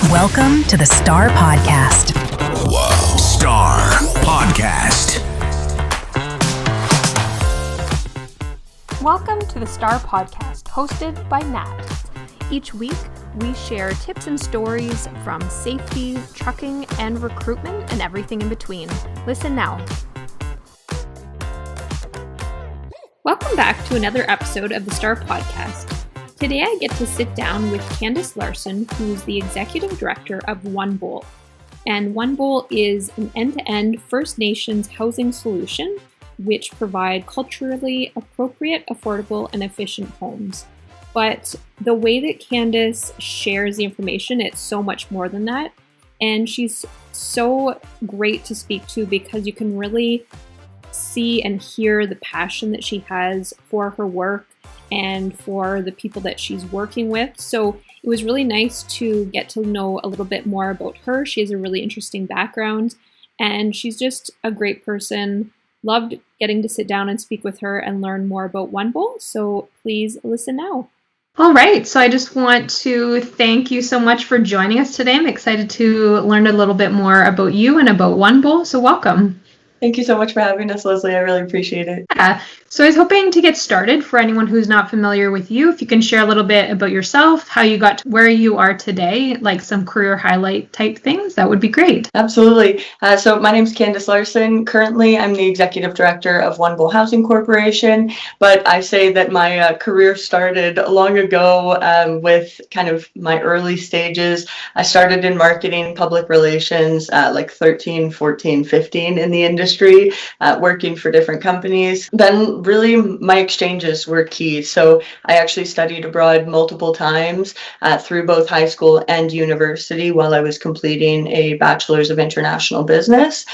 Welcome to the Star Podcast. Whoa. Star Podcast. Welcome to the Star Podcast, hosted by Nat. Each week, we share tips and stories from safety, trucking, and recruitment, and everything in between. Listen now. Welcome back to another episode of the Star Podcast. Today I get to sit down with Candace Larsen, who's the Executive Director of One Bowl. And One Bowl is an end-to-end First Nations housing solution which provide culturally appropriate, affordable, and efficient homes. But the way that Candace shares the information, it's so much more than that. And she's so great to speak to because you can really see and hear the passion that she has for her work and for the people that she's working with. So it was really nice to get to know a little bit more about her. She has a really interesting background and she's just a great person. Loved getting to sit down and speak with her and learn more about One Bowl. So please listen now. All right. So I just want to thank you so much for joining us today. I'm excited to learn a little bit more about you and about One Bowl. So welcome. Thank you so much for having us, Leslie. I really appreciate it. Yeah. So I was hoping to get started for anyone who's not familiar with you, if you can share a little bit about yourself, how you got to where you are today, like some career highlight type things, that would be great. Absolutely. So my name is Candace Larsen. Currently, I'm the Executive Director of One Bowl Housing Corporation, but I say that my career started long ago with kind of my early stages. I started in marketing, public relations, like 13, 14, 15 in the industry, working for different companies. Then really my exchanges were key. So I actually studied abroad multiple times through both high school and university while I was completing a bachelor's of international business.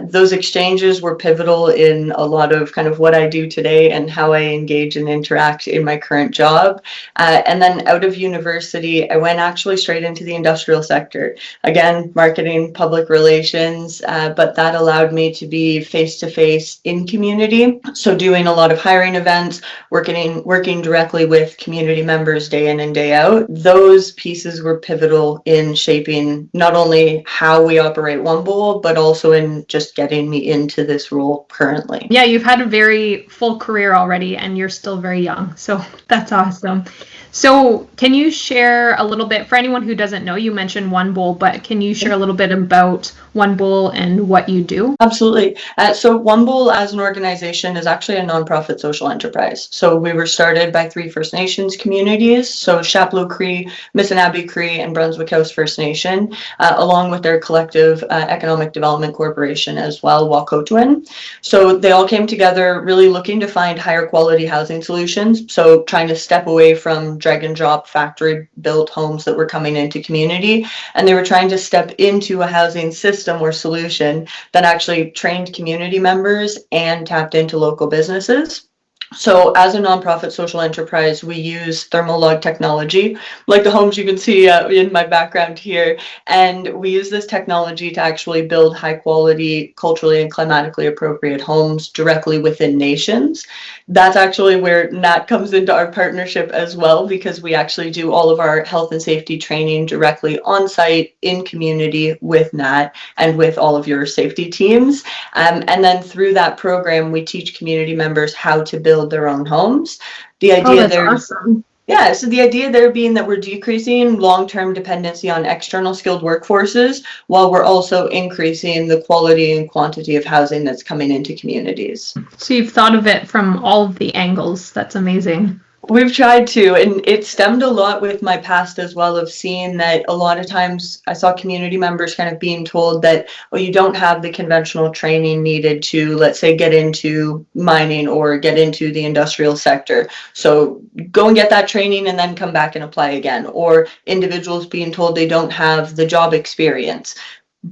Those exchanges were pivotal in a lot of kind of what I do today and how I engage and interact in my current job. And then out of university, I went actually straight into the industrial sector. Again, marketing, public relations, but that allowed me to be face-to-face in community. So doing a lot of hiring events, working directly with community members day in and day out. Those pieces were pivotal in shaping not only how we operate One Bowl, but also in just getting me into this role currently. Yeah, you've had a very full career already and you're still very young. So that's awesome. So can you share a little bit, for anyone who doesn't know, you mentioned One Bowl, but can you share a little bit about One Bowl and what you do? Absolutely. So One Bowl as an organization is actually a nonprofit social enterprise. So we were started by 3 First Nations communities, so Chapleau Cree, Missinabee Cree, and Brunswick House First Nation, along with their collective economic development corporation as well, Wacotwin. So they all came together really looking to find higher quality housing solutions, so trying to step away from drag and drop factory built homes that were coming into community, and they were trying to step into a housing system or solution that actually trained community members and tapped into local businesses. So as a nonprofit social enterprise, we use thermal log technology, like the homes you can see in my background here. And we use this technology to actually build high quality, culturally and climatically appropriate homes directly within nations. That's actually where Nat comes into our partnership as well, because we actually do all of our health and safety training directly on site in community with Nat and with all of your safety teams. And then through that program, we teach community members how to build their own homes. The idea there, awesome. Yeah, so the idea there being that we're decreasing long-term dependency on external skilled workforces while we're also increasing the quality and quantity of housing that's coming into communities. So you've thought of it from all of the angles. That's amazing. We've tried to, and it stemmed a lot with my past as well, of seeing that a lot of times I saw community members kind of being told that, well, you don't have the conventional training needed to, let's say, get into mining or get into the industrial sector. So go and get that training and then come back and apply again. Or individuals being told they don't have the job experience.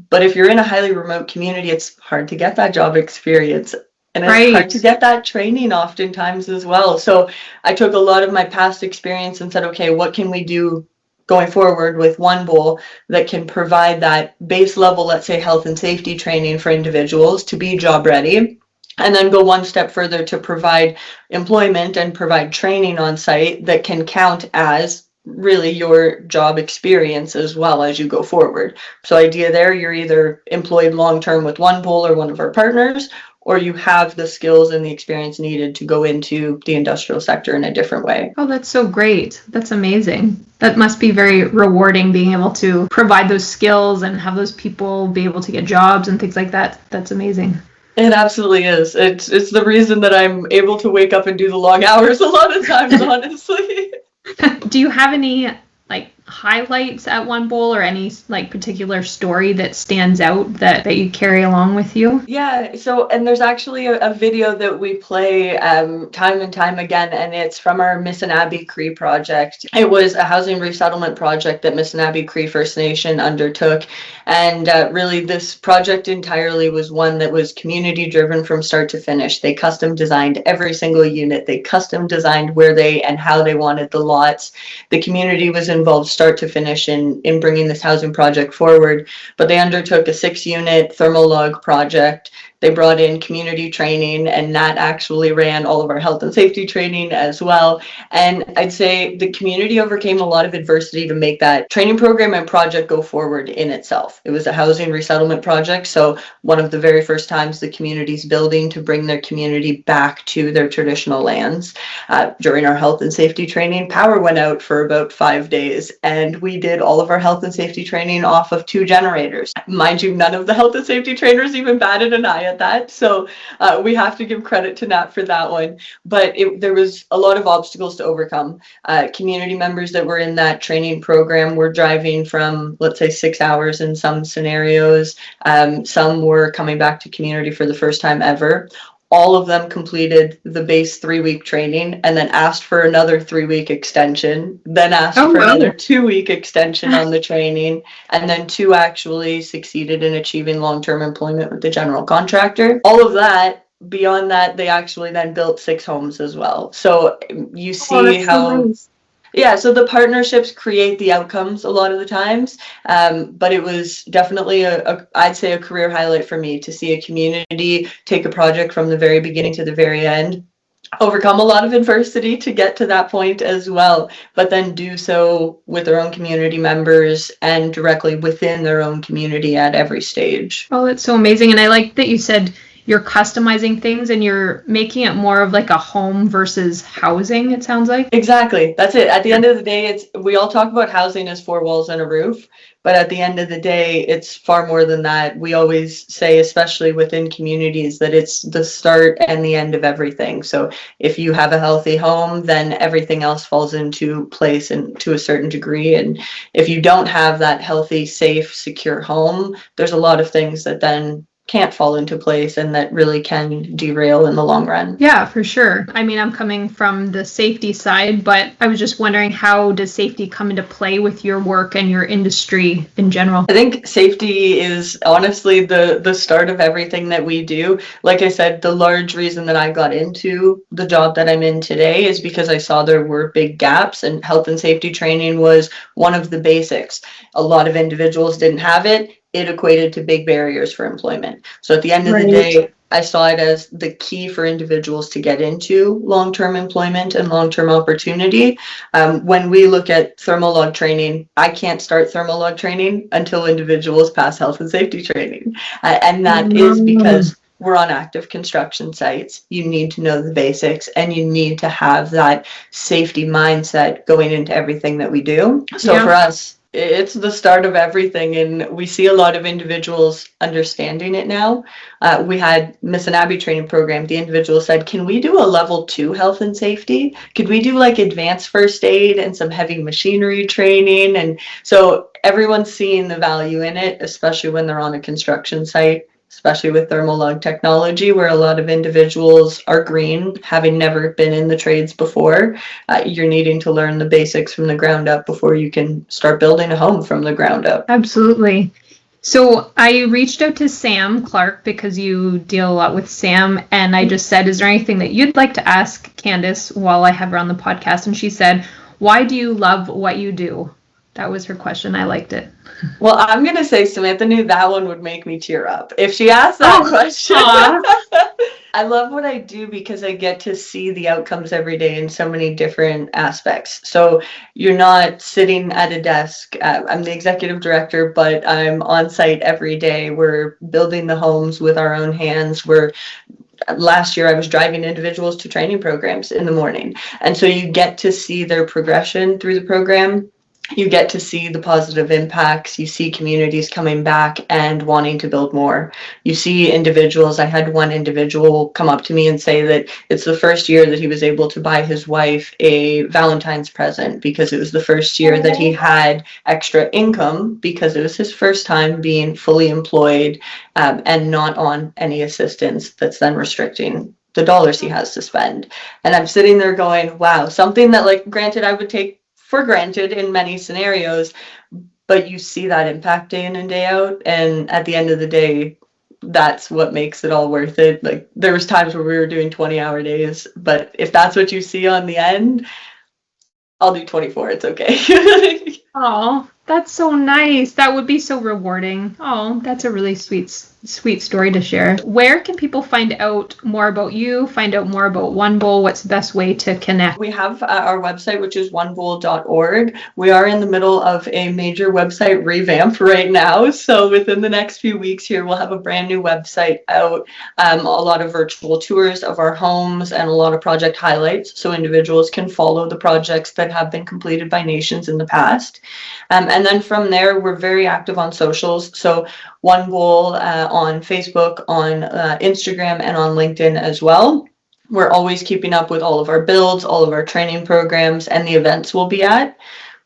But if you're in a highly remote community, it's hard to get that job experience. And it's hard to get that training oftentimes as well. So I took a lot of my past experience and said, okay, what can we do going forward with One Bowl that can provide that base level, let's say, health and safety training for individuals to be job ready, and then go one step further to provide employment and provide training on site that can count as really your job experience as well as you go forward. So idea there, you're either employed long-term with One Bowl or one of our partners, or you have the skills and the experience needed to go into the industrial sector in a different way. Oh, that's so great. That's amazing. That must be very rewarding, being able to provide those skills and have those people be able to get jobs and things like that. That's amazing. It absolutely is. It's the reason that I'm able to wake up and do the long hours a lot of times, honestly. Do you have any like highlights at One Bowl or any like particular story that stands out that you carry along with you? Yeah, so and there's actually a video that we play time and time again, and it's from our Missinabie Cree project. It was a housing resettlement project that Missinabie Cree First Nation undertook, and really this project entirely was one that was community driven from start to finish. They custom designed every single unit. They custom designed where they and how they wanted the lots. The community was involved start to finish in bringing this housing project forward, but they undertook a 6-unit thermal log project. They brought in community training, and Nat actually ran all of our health and safety training as well. And I'd say the community overcame a lot of adversity to make that training program and project go forward in itself. It was a housing resettlement project, so one of the very first times the community's building to bring their community back to their traditional lands. During our health and safety training, power went out for about 5 days, and we did all of our health and safety training off of 2 generators. Mind you, none of the health and safety trainers even batted an eye at that, so we have to give credit to Nat for that one. But there was a lot of obstacles to overcome. Community members that were in that training program were driving from, let's say, 6 hours in some scenarios. Some were coming back to community for the first time ever. All of them completed the base 3-week training and then asked for another 3-week extension, then asked for another 2-week extension on the training, and then 2 actually succeeded in achieving long-term employment with the general contractor. All of that, beyond that, they actually then built 6 homes as well. So you see how... So nice. Yeah, so the partnerships create the outcomes a lot of the times, but it was definitely I'd say a career highlight for me to see a community take a project from the very beginning to the very end, overcome a lot of adversity to get to that point as well, but then do so with their own community members and directly within their own community at every stage. Oh, that's so amazing. And I like that you said you're customizing things and you're making it more of like a home versus housing, it sounds like. Exactly. That's it. At the end of the day, we all talk about housing as 4 walls and a roof, but at the end of the day, it's far more than that. We always say, especially within communities, that it's the start and the end of everything. So if you have a healthy home, then everything else falls into place and to a certain degree. And if you don't have that healthy, safe, secure home, there's a lot of things that then can't fall into place and that really can derail in the long run. Yeah, for sure. I mean, I'm coming from the safety side, but I was just wondering, how does safety come into play with your work and your industry in general? I think safety is honestly the start of everything that we do. Like I said, the large reason that I got into the job that I'm in today is because I saw there were big gaps, and health and safety training was one of the basics. A lot of individuals didn't have it. It equated to big barriers for employment. So at the end of the day, I saw it as the key for individuals to get into long-term employment and long-term opportunity. When we look at thermal log training, I can't start thermal log training until individuals pass health and safety training. And that is because we're on active construction sites. You need to know the basics, and you need to have that safety mindset going into everything that we do. So for us, it's the start of everything, and we see a lot of individuals understanding it now. We had Missinabie training program. The individual said, can we do a level 2 health and safety? Could we do like advanced first aid and some heavy machinery training? And so everyone's seeing the value in it, especially when they're on a construction site, especially with thermal log technology, where a lot of individuals are green, having never been in the trades before. You're needing to learn the basics from the ground up before you can start building a home from the ground up. Absolutely. So I reached out to Sam Clark because you deal a lot with Sam, and I just said, is there anything that you'd like to ask Candace while I have her on the podcast? And she said, why do you love what you do? That was her question. I liked it. Well, I'm going to say Samantha knew that one would make me tear up. If she asked that question. I love what I do because I get to see the outcomes every day in so many different aspects. So you're not sitting at a desk. I'm the executive director, but I'm on site every day. We're building the homes with our own hands. Last year I was driving individuals to training programs in the morning. And so you get to see their progression through the program. You get to see the positive impacts. You see communities coming back and wanting to build more. You see individuals. I had one individual come up to me and say that it's the first year that he was able to buy his wife a Valentine's present because it was the first year that he had extra income because it was his first time being fully employed and not on any assistance that's then restricting the dollars he has to spend. And I'm sitting there going, wow, something that, like, granted, I would take for granted in many scenarios, but you see that impact day in and day out, and at the end of the day, that's what makes it all worth it. Like, there was times where we were doing 20-hour days, but if that's what you see on the end, I'll do 24. It's okay. Oh, that's so nice. That would be so rewarding. Oh, that's a really sweet story to share. Where can people find out more about you, find out more about One Bowl? What's the best way to connect? We have our website, which is onebowl.org. We are in the middle of a major website revamp right now. So within the next few weeks here, we'll have a brand new website out, a lot of virtual tours of our homes and a lot of project highlights so individuals can follow the projects that have been completed by nations in the past. And then from there, we're very active on socials. So One Bowl on Facebook, on Instagram, and on LinkedIn as well. We're always keeping up with all of our builds, all of our training programs, and the events we'll be at.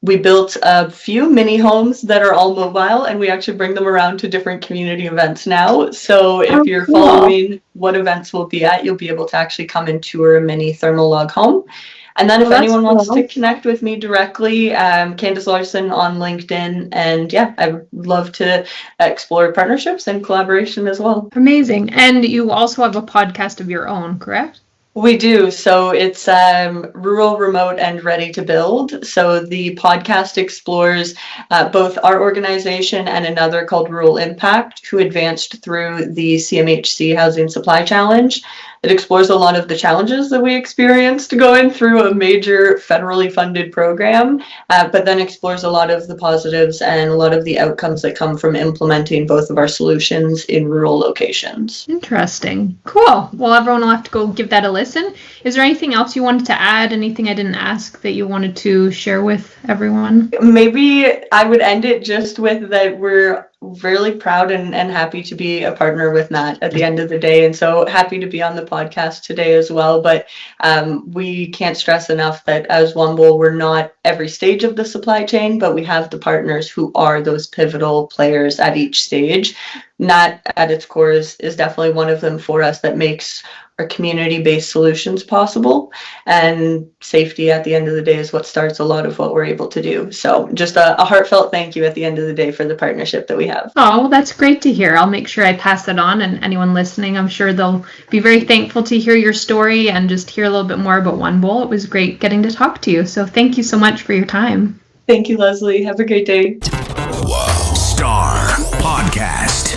We built a few mini homes that are all mobile, and we actually bring them around to different community events now. So if you're following what events we'll be at, you'll be able to actually come and tour a mini thermal log home. And then if anyone wants to connect with me directly, Candace Larsen on LinkedIn. And yeah, I would love to explore partnerships and collaboration as well. Amazing. And you also have a podcast of your own, correct? We do. So it's Rural, Remote, and Ready to Build. So the podcast explores both our organization and another called Rural Impact, who advanced through the CMHC Housing Supply Challenge. It explores a lot of the challenges that we experienced going through a major federally funded program, but then explores a lot of the positives and a lot of the outcomes that come from implementing both of our solutions in rural locations. Interesting. Cool. Well, everyone will have to go give that a listen. Is there anything else you wanted to add? Anything I didn't ask that you wanted to share with everyone? Maybe I would end it just with that we're really proud and happy to be a partner with Matt at the end of the day, and so happy to be on the podcast today as well. But we can't stress enough that as One Bowl, we're not every stage of the supply chain, but we have the partners who are those pivotal players at each stage. Matt at its core is definitely one of them for us that makes our community-based solutions possible, and safety at the end of the day is what starts a lot of what we're able to do. So just a heartfelt thank you at the end of the day for the partnership that we have. Oh, well, that's great to hear. I'll make sure I pass that on, and anyone listening, I'm sure they'll be very thankful to hear your story and just hear a little bit more about One Bowl. It was great getting to talk to you. So thank you so much for your time. Thank you, Leslie. Have a great day. Whoa. Star Podcast.